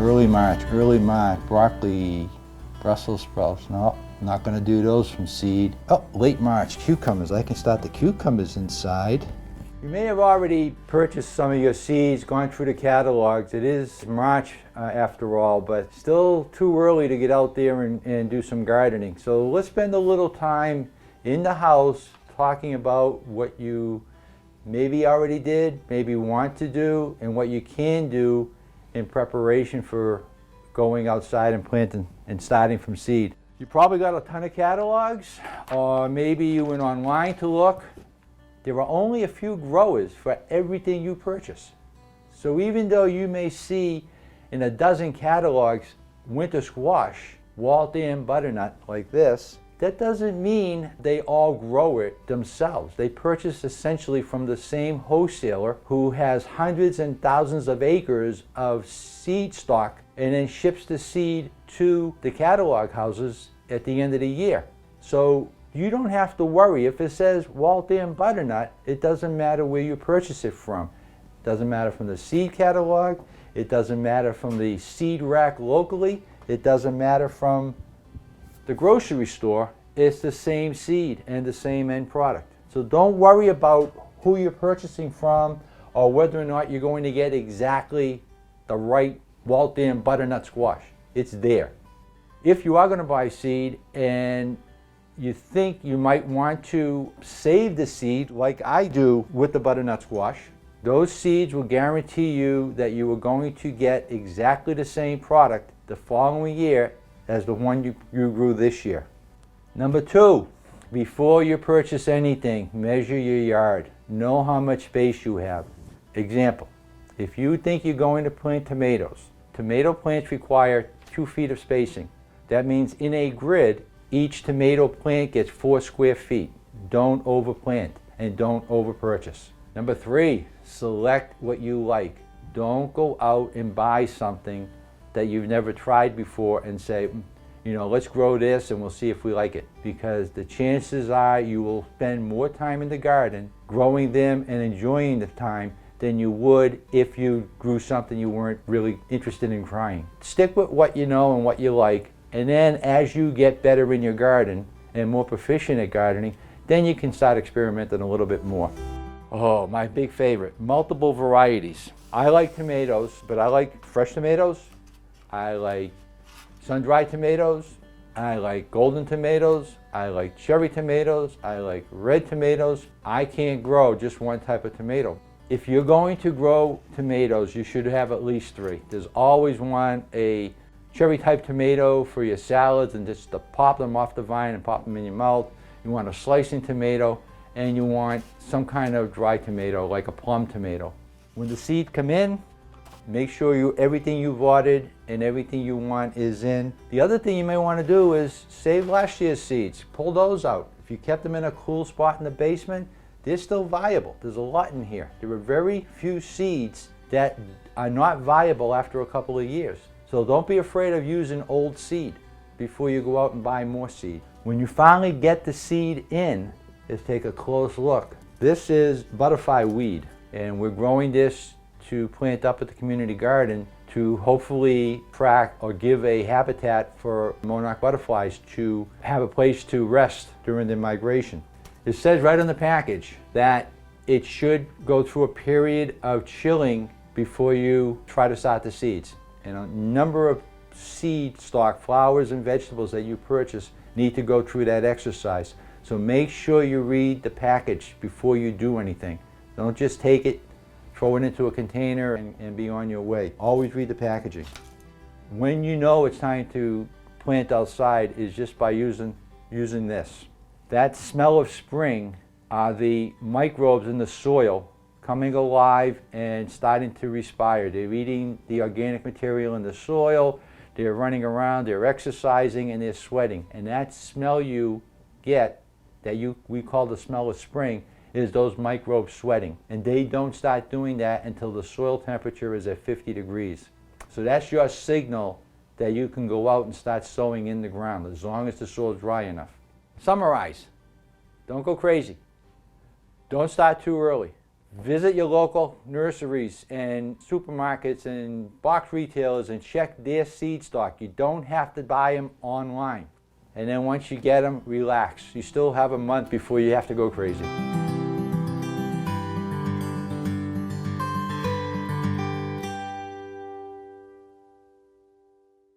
Early March, broccoli, Brussels sprouts. No, not gonna do those from seed. Oh, late March, cucumbers. I can start the cucumbers inside. You may have already purchased some of your seeds, gone through the catalogs. It is March after all, but still too early to get out there and do some gardening. So let's spend a little time in the house talking about what you maybe already did, maybe want to do, and what you can do in preparation for going outside and planting and starting from seed. You probably got a ton of catalogs, or maybe you went online to look. There are only a few growers for everything you purchase. So even though you may see in a dozen catalogs winter squash, Waltham butternut like this, that doesn't mean they all grow it themselves. They purchase essentially from the same wholesaler who has hundreds and thousands of acres of seed stock and then ships the seed to the catalog houses at the end of the year. So you don't have to worry. If it says Waltham butternut, it doesn't matter where you purchase it from. It doesn't matter from the seed catalog. It doesn't matter from the seed rack locally. It doesn't matter from the grocery store. It's the same seed and the same end product. So don't worry about who you're purchasing from or whether or not you're going to get exactly the right Waltham butternut squash. It's there. If you are going to buy seed and you think you might want to save the seed like I do with the butternut squash, those seeds will guarantee you that you are going to get exactly the same product the following year as the one you grew this year. Number two, before you purchase anything, measure your yard. Know how much space you have. Example, if you think you're going to plant tomatoes, tomato plants require 2 feet of spacing. That means in a grid, each tomato plant gets 4 square feet. Don't overplant and don't overpurchase. Number three, select what you like. Don't go out and buy something that you've never tried before and say, you know, let's grow this and we'll see if we like it. Because the chances are you will spend more time in the garden growing them and enjoying the time than you would if you grew something you weren't really interested in trying. Stick with what you know and what you like, and then as you get better in your garden and more proficient at gardening, then you can start experimenting a little bit more. Oh, my big favorite, multiple varieties. I like tomatoes, but I like fresh tomatoes. I like sun-dried tomatoes. I like golden tomatoes. I like cherry tomatoes. I like red tomatoes. I can't grow just one type of tomato. If you're going to grow tomatoes, you should have at least 3. There's always one, a cherry type tomato for your salads and just to pop them off the vine and pop them in your mouth. You want a slicing tomato, and you want some kind of dry tomato like a plum tomato. When the seeds come in, make sure everything you've watered and everything you want is in. The other thing you may want to do is save last year's seeds. Pull those out. If you kept them in a cool spot in the basement, they're still viable. There's a lot in here. There are very few seeds that are not viable after a couple of years. So don't be afraid of using old seed before you go out and buy more seed. When you finally get the seed in, let's take a close look. This is butterfly weed, and we're growing this to plant up at the community garden to hopefully track or give a habitat for monarch butterflies to have a place to rest during their migration. It says right on the package that it should go through a period of chilling before you try to start the seeds. And a number of seed stock, flowers and vegetables that you purchase need to go through that exercise. So make sure you read the package before you do anything. Don't just take it, throw it into a container and be on your way. Always read the packaging. When you know it's time to plant outside is just by using this. That smell of spring are the microbes in the soil coming alive and starting to respire. They're eating the organic material in the soil, they're running around, they're exercising, and they're sweating. And that smell you get, that we call the smell of spring, is those microbes sweating. And they don't start doing that until the soil temperature is at 50 degrees. So that's your signal that you can go out and start sowing in the ground, as long as the soil is dry enough. Summarize. Don't go crazy. Don't start too early. Visit your local nurseries and supermarkets and box retailers and check their seed stock. You don't have to buy them online. And then once you get them, relax. You still have a month before you have to go crazy.